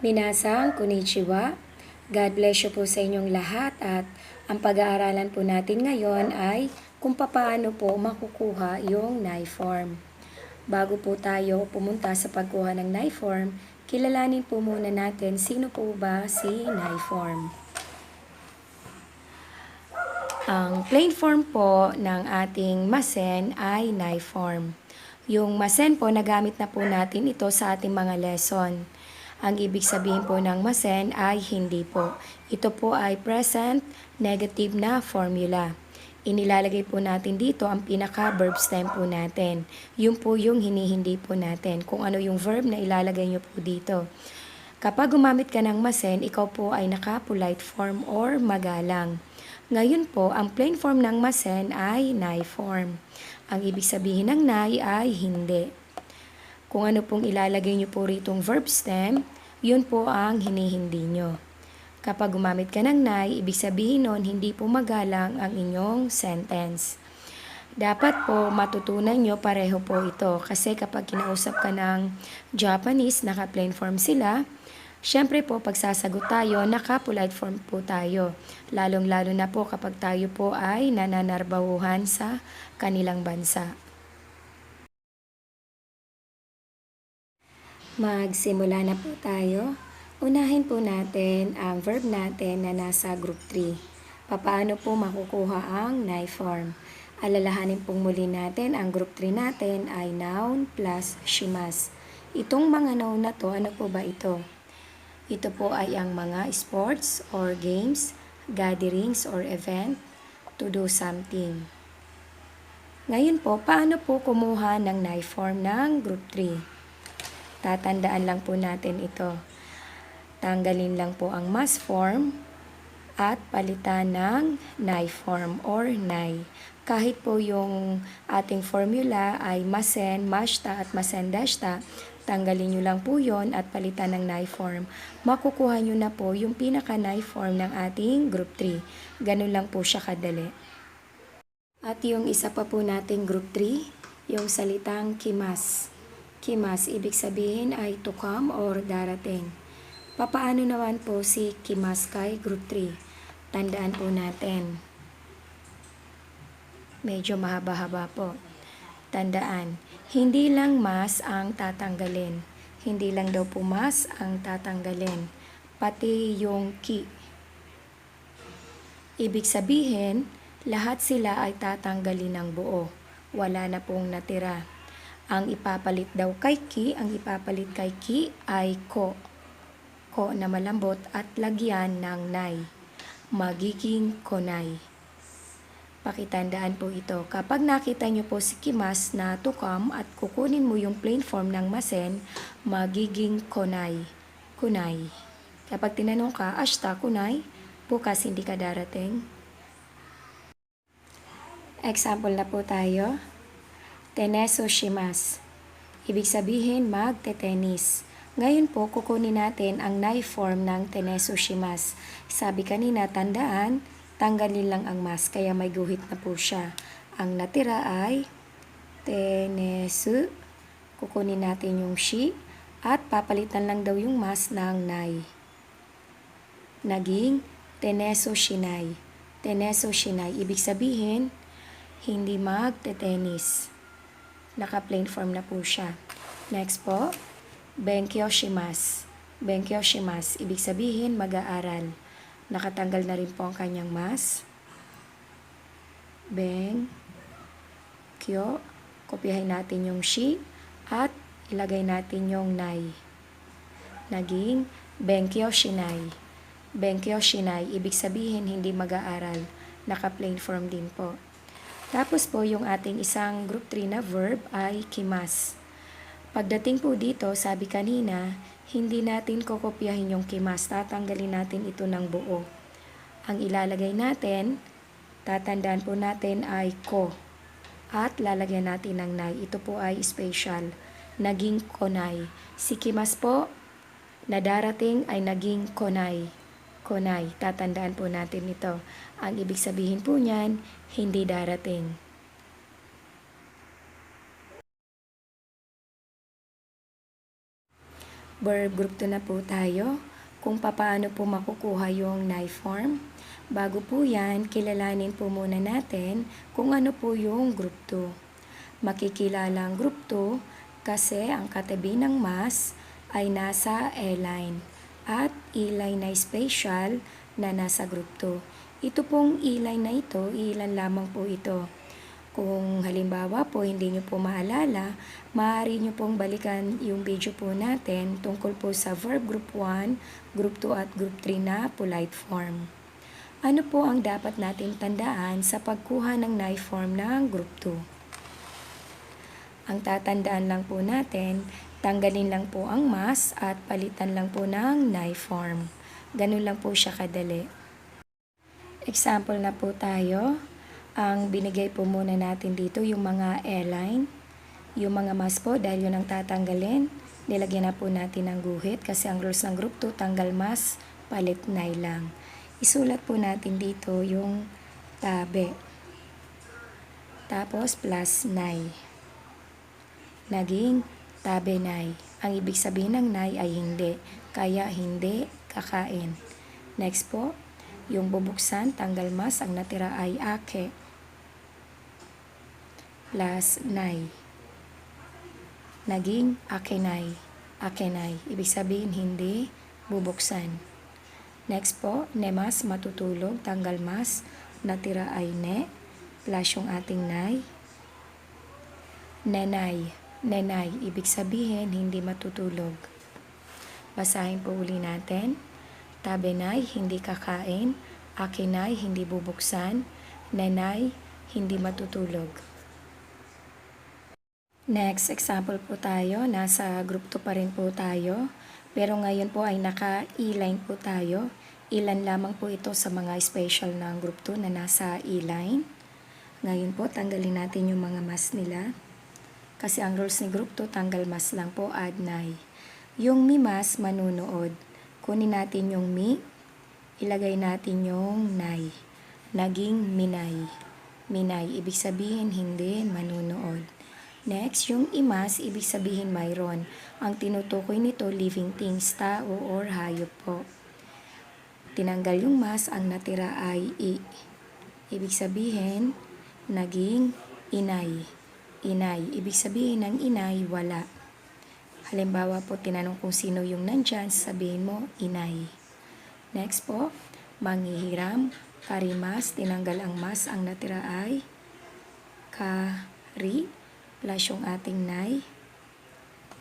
Minasang, konnichiwa. God bless you po sa inyong lahat at ang pag-aaralan po natin ngayon ay kung paano po makukuha yung knife form. Bago po tayo pumunta sa pagkuha ng knife form, kilalanin po muna natin sino po ba si knife form. Ang plain form po ng ating masen ay knife form. Yung masen po, nagamit na po natin ito sa ating mga lesson. Ang ibig sabihin po ng masen ay hindi po. Ito po ay present negative na formula. Inilalagay po natin dito ang pinaka-verb stem po natin. Yun po yung hinihindi po natin. Kung ano yung verb na ilalagay nyo po dito. Kapag gumamit ka ng masen, ikaw po ay naka-polite form or magalang. Ngayon po, ang plain form ng masen ay nai form. Ang ibig sabihin ng nai ay hindi. Kung ano pong ilalagay nyo po ritong verb stem, yun po ang hinihindi nyo. Kapag gumamit ka ng nai, ibig sabihin nun, hindi po magalang ang inyong sentence. Dapat po matutunan nyo pareho po ito. Kasi kapag kinausap ka ng Japanese, naka-plain form sila, syempre po, pag sasagot tayo, naka-polite form po tayo. Lalong-lalo na po kapag tayo po ay nananarbahuhan sa kanilang bansa. Magsimula na po tayo. Unahin po natin ang verb natin na nasa group 3. Paano po makukuha ang nai form? Alalahanin pong muli natin, ang group 3 natin ay noun plus shimas. Itong mga noun na to, ano po ba ito? Ito po ay ang mga sports or games, gatherings or event, to do something. Ngayon po, paano po kumuha ng nai form ng group 3? Tatandaan lang po natin ito. Tanggalin lang po ang mas form at palitan ng nai form or nai. Kahit po yung ating formula ay masen, mashta at masendashta, tanggalin nyo lang po yon at palitan ng nai form. Makukuha nyo na po yung pinaka-nai form ng ating group 3. Ganun lang po siya kadali. At yung isa pa po nating group 3, yung salitang kimas. Kimas, ibig sabihin ay to come or darating. Papaano naman po si kimas kay group 3? Tandaan po natin. Medyo mahaba-haba po. Tandaan, hindi lang mas ang tatanggalin. Hindi lang daw po mas ang tatanggalin. Pati yung ki. Ibig sabihin, lahat sila ay tatanggalin ng buo. Wala na pong natira. Ang ipapalit daw kay ki, ang ipapalit kay ki ay ko. Ko na malambot at lagyan ng nai. Magiging konay. Pakitandaan po ito. Kapag nakita nyo po si kimas na to come at kukunin mo yung plain form ng masen, magiging konay. Kunay. Kapag tinanong ka, ashta kunay, bukas hindi ka darating. Example na po tayo. Teneso shimas. Ibig sabihin magte-tennis. Ngayon po, kukunin natin ang nai form ng teneso shimas. Sabi kanina, tandaan, tanggalin lang ang mas, kaya may guhit na po siya. Ang natira ay tenesu. Kukunin natin yung shi at papalitan lang daw yung mas ng nai. Naging teneso shinai. Teneso shinai. Ibig sabihin, hindi magte-tennis. Naka-plain form na po siya. Next po, benkyou shimasu. Benkyou shimasu. Ibig sabihin, mag-aaral. Nakatanggal na rin po ang kanyang mas. Benkyou. Kopyahin natin yung shi at ilagay natin yung nai. Naging benkyou shinai. Benkyou shinai. Ibig sabihin, hindi mag-aaral. Naka-plain form din po. Tapos po, yung ating isang group 3 na verb ay kimas. Pagdating po dito, sabi kanina, hindi natin kokopyahin yung kimas. Tatanggalin natin ito ng buo. Ang ilalagay natin, tatandaan po natin ay ko. At lalagyan natin ng nai. Ito po ay special. Naging konay. Si kimas po, na darating ay naging konay. Konay. Tatandaan po natin ito. Ang ibig sabihin po niyan, hindi darating. Verb group 2 na po tayo. Kung papaano po makukuha yung knife form. Bago po yan, kilalanin po muna natin kung ano po yung group 2. Makikilala ang group 2 kasi ang katabi ng mas ay nasa A-line at E-line na special na nasa group 2. Ito pong E-line na ito, ilan lamang po ito. Kung halimbawa po hindi nyo po maalala, maaari nyo pong balikan yung video po natin tungkol po sa verb group 1, group 2 at group 3 na polite form. Ano po ang dapat natin tandaan sa pagkuha ng knife form ng group 2? Ang tatandaan lang po natin, tanggalin lang po ang mas at palitan lang po ng knife form. Ganun lang po siya kadali. Example na po tayo. Ang binigay po muna natin dito yung mga A-line, yung mga mas po dahil yun ang tatanggalin. Nilagyan na po natin ng guhit kasi ang rules ng group 2, tanggal mas, palit nay lang. Isulat po natin dito yung tabi. Tapos plus nay. Naging tabi nay. Ang ibig sabihin ng nay ay hindi, kaya hindi kakain. Next po, yung bubuksan, tanggal mas, ang natira ay ake. Plus nay. Naging akenay. Akenay. Ibig sabihin hindi bubuksan. Next po, nemas matutulog. Tanggal mas. Natira ay ne. Plus yung ating nay. Nenay. Nenay. Ibig sabihin hindi matutulog. Basahin po uli natin. Tabenay, hindi kakain. Akenay, hindi bubuksan. Nenay, hindi matutulog. Next example po tayo, nasa group 2 pa rin po tayo. Pero ngayon po ay naka-E-line po tayo. Ilan lamang po ito sa mga special ng group 2 na nasa E-line. Ngayon po, tanggalin natin yung mga mas nila. Kasi ang rules ni group 2, tanggal mas lang po, add nay. Yung mi mas, manunood. Kunin natin yung mi, ilagay natin yung nay. Naging minay. Minay, ibig sabihin hindi manunood. Next, yung imas, ibig sabihin mayroon. Ang tinutukoy nito, living things, tao or hayop po. Tinanggal yung mas, ang natira ay i. Ibig sabihin, naging inay. Inay, ibig sabihin ng inay, wala. Halimbawa po, tinanong kung sino yung nandyan, sabihin mo, inay. Next po, manghihiram, karimas, tinanggal ang mas, ang natira ay kari. Plus yung ating nay,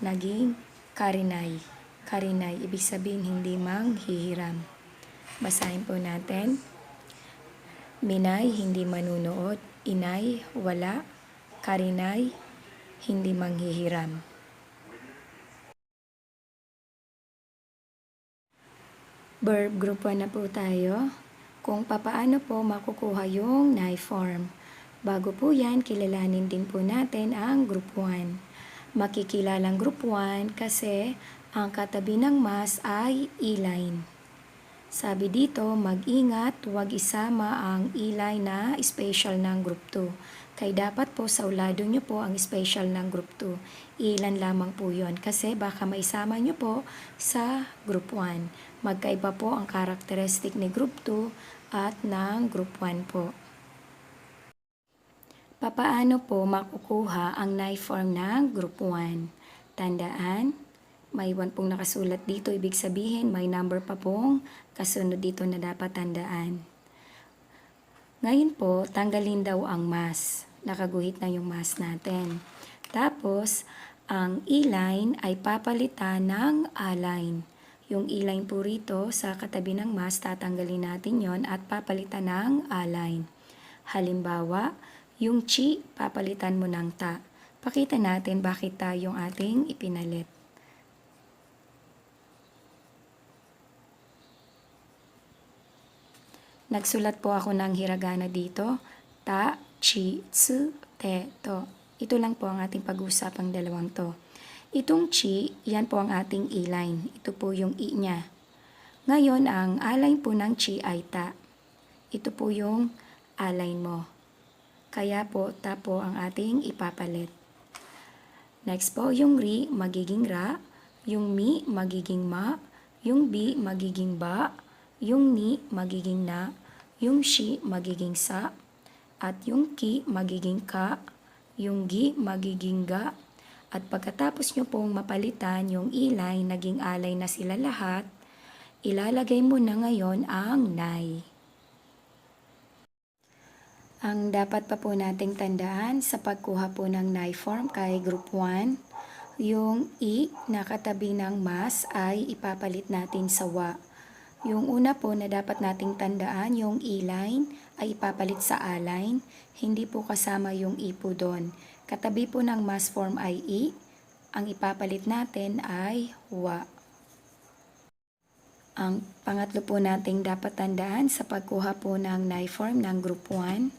naging karinay. Karinay, ibig sabihin hindi manghihiram. Basahin po natin. Minay, hindi manunood. Inay, wala. Karinay, hindi manghihiram. Verb group 1 na po tayo. Kung papaano po makukuha yung knife form. Bago po yan, kilalanin din po natin ang group 1. Makikilalang group 1 kasi ang katabi ng mas ay E-line. Sabi dito, mag-ingat, huwag isama ang E-line na special ng group 2. Kaya dapat po sa ulado nyo po ang special ng group 2. Ilan lamang po yon kasi baka maisama nyo po sa group 1. Magkaiba po ang karakteristik ni group 2 at ng group 1 po. Papaano po makukuha ang knife form ng group 1? Tandaan, may 1 pong nakasulat dito. Ibig sabihin, may number pa pong kasunod dito na dapat tandaan. Ngayon po, tanggalin daw ang mas. Nakaguhit na yung mas natin. Tapos, ang E-line ay papalitan ng A-line. Yung E-line po rito, sa katabi ng mas, tatanggalin natin yon at papalitan ng A-line. Halimbawa, yung chi, papalitan mo ng ta. Pakita natin bakit ta yung ating ipinalit. Nagsulat po ako ng hiragana dito. Ta, chi, tsu, te, to. Ito lang po ang ating pag-uusapang dalawang to. Itong chi, yan po ang ating E-line. Ito po yung I niya. Ngayon, ang A-line po ng chi ay ta. Ito po yung A-line mo. Kaya po, ta po ang ating ipapalit. Next po, yung ri, magiging ra. Yung mi magiging ma, yung bi magiging ba, yung ni magiging na, yung shi magiging sa, at yung ki magiging ka, yung gi magiging ga, at pagkatapos nyo pong mapalitan yung ilay, naging alay na sila lahat, ilalagay mo na ngayon ang nay. Ang dapat pa po nating tandaan sa pagkuha po ng nay form kay Group 1, yung i na katabi ng mas ay ipapalit natin sa wa. Yung una po na dapat nating tandaan, yung e-line ay ipapalit sa a-line, hindi po kasama yung i po doon. Katabi po ng mas form ay i, ang ipapalit natin ay wa. Ang pangatlo po nating dapat tandaan sa pagkuha po ng nay form ng Group 1,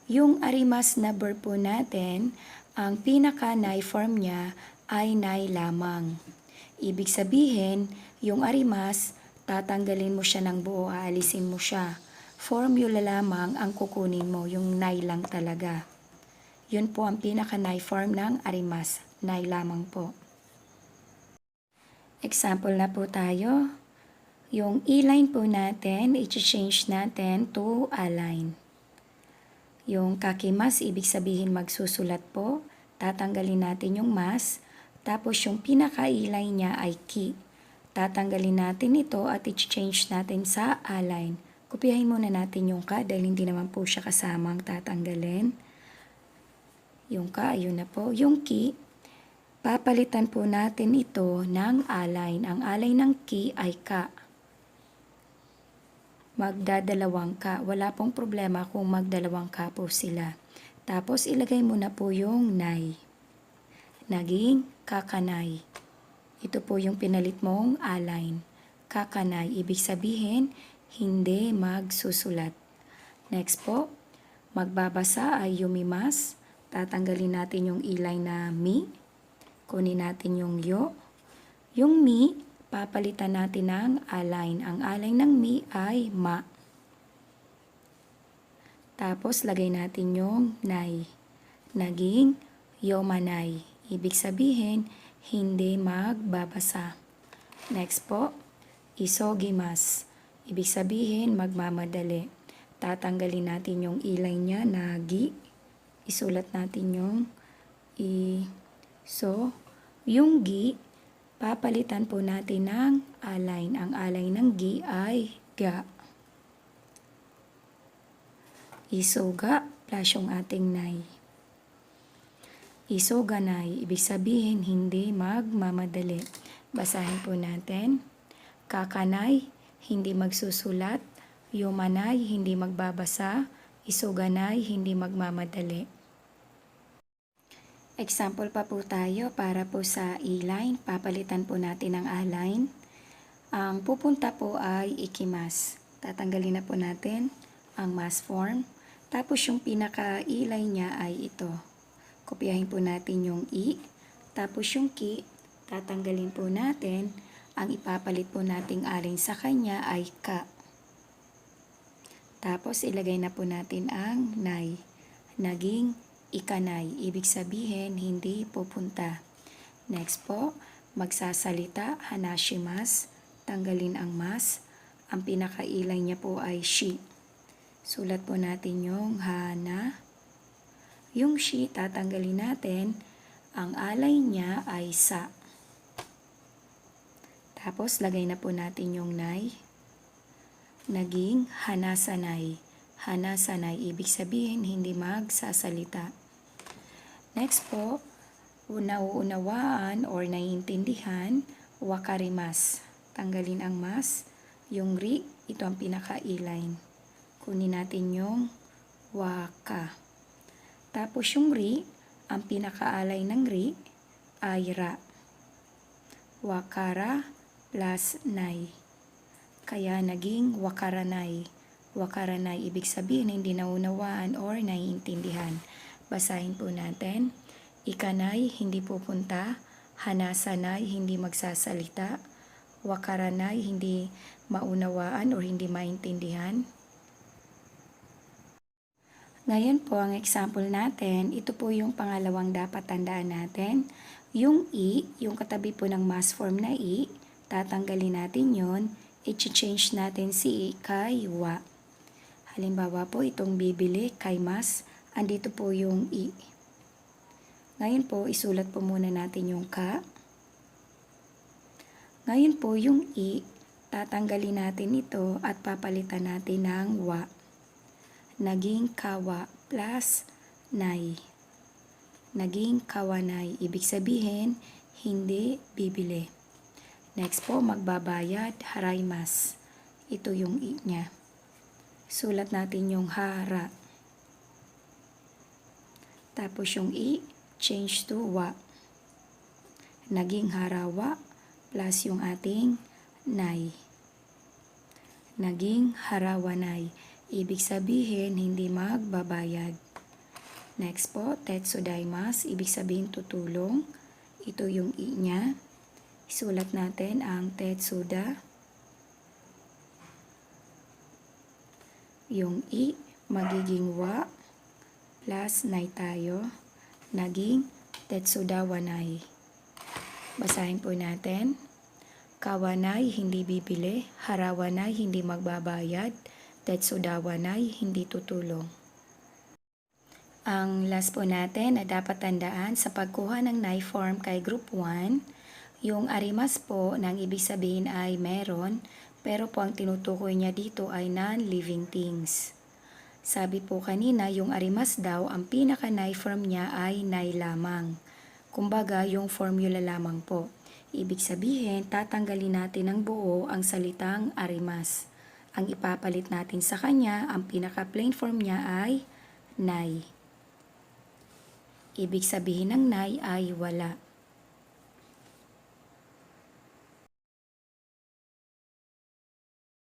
yung arimas na verb po natin, ang pinaka-nay form niya ay nay lamang. Ibig sabihin, yung arimas, tatanggalin mo siya ng buo, aalisin mo siya. Formula lamang ang kukunin mo, yung nay lang talaga. Yun po ang pinaka-nay form ng arimas, nay lamang po. Example na po tayo. Yung e-line po natin, i-change natin to a-line. Yung kakimas, ibig sabihin magsusulat po. Tatanggalin natin yung mas. Tapos yung pinaka-e-line niya ay ki. Tatanggalin natin ito at i-change natin sa a-line. Kopyahin muna natin yung ka dahil hindi naman po siya kasamang tatanggalin. Yung ka, ayun na po. Yung ki, papalitan po natin ito ng a-line. Ang a-line ng ki ay ka. Magdadalawang ka. Wala pong problema kung magdalawang ka po sila. Tapos ilagay mo na po yung nay. Naging kakanay. Ito po yung pinalit mong a-line. Kakanay. Ibig sabihin, hindi magsusulat. Next po, magbabasa ay yumimas. Tatanggalin natin yung e-line na mi. Kunin natin yung yo. Yung mi, papalitan natin ng a-line. Ang a-line ng mi ay ma. Tapos, lagay natin yung nay. Naging yomanay. Ibig sabihin, hindi magbabasa. Next po, isogimas. Ibig sabihin, magmamadali. Tatanggalin natin yung e-line niya na gi. Isulat natin yung i. So, yung gi, papalitan po natin ng a-line. Ang a-line ng gi ay ga. Isoga plus yung ating nay. Isoganay, ibig sabihin hindi magmamadali. Basahin po natin. Kakanay, hindi magsusulat. Yumanay, hindi magbabasa. Isoganay, hindi magmamadali. Example pa po tayo para po sa e-line. Papalitan po natin ang a-line. Ang pupunta po ay ikimas. Tatanggalin na po natin ang mas form. Tapos yung pinaka-e-line niya ay ito. Kopyahin po natin yung i. Tapos yung ki, tatanggalin po natin. Ang ipapalit po nating alin sa kanya ay ka. Tapos ilagay na po natin ang nay. Naging ikanay. Ibig sabihin, hindi pupunta. Next po, magsasalita, hanashimas. Tanggalin ang mas. Ang pinaka-e-line niya po ay shi. Sulat po natin yung hana. Yung shi, tatanggalin natin. Ang alay niya ay sa. Tapos, lagay na po natin yung nay. Naging hanasanay. Hanasanay, ibig sabihin, hindi magsasalita. Next po, nauunawaan or naiintindihan, wakarimas. Tanggalin ang mas. Yung ri, ito ang pinaka-e-line. Kunin natin yung waka. Tapos yung ri, ang pinaka-alay ng ri ay ra. Wakara plus nay. Kaya naging wakaranay. Wakaranay, ibig sabihin hindi naunawaan or naiintindihan. Basahin po natin. Ikanay, hindi pupunta. Hanasanay, hindi magsasalita. Wakaranay, hindi maunawaan or hindi maintindihan. Ngayon po, ang example natin, ito po yung pangalawang dapat tandaan natin. Yung i, yung katabi po ng mass form na i, tatanggalin natin yon, i-change natin si i kay wa. Halimbawa po, itong bibili kay mas, andito po yung i. Ngayon po, isulat po muna natin yung ka. Ngayon po, yung i, tatanggalin natin ito at papalitan natin ng wa. Naging kawa plus nay. Naging kawanay. Ibig sabihin, hindi bibili. Next po, magbabayad, haraymas. Ito yung i niya. Sulat natin yung hara. Tapos yung i, change to wa. Naging harawa plus yung ating nay. Naging harawanay. Ibig sabihin, hindi magbabayad. Next po, tetsudaimasu. Ibig sabihin, tutulong. Ito yung i niya. Isulat natin ang tetsuda. Yung i, magiging wa plus nay tayo. Naging tetsudawanay. Basahin po natin. Kawanay, hindi bibili. Harawanay, hindi magbabayad. Tetsudawanay, hindi tutulong. Ang last po natin na dapat tandaan sa pagkuha ng nay form kay group 1, yung arimas po nang ibig sabihin ay meron, pero po ang tinutukoy niya dito ay non-living things. Sabi po kanina, yung arimas daw, ang pinaka-nay form niya ay nay lamang. Kumbaga, yung formula lamang po. Ibig sabihin, tatanggalin natin ng buo ang salitang arimas. Ang ipapalit natin sa kanya, ang pinaka-plain form niya ay nay. Ibig sabihin ng nay ay wala.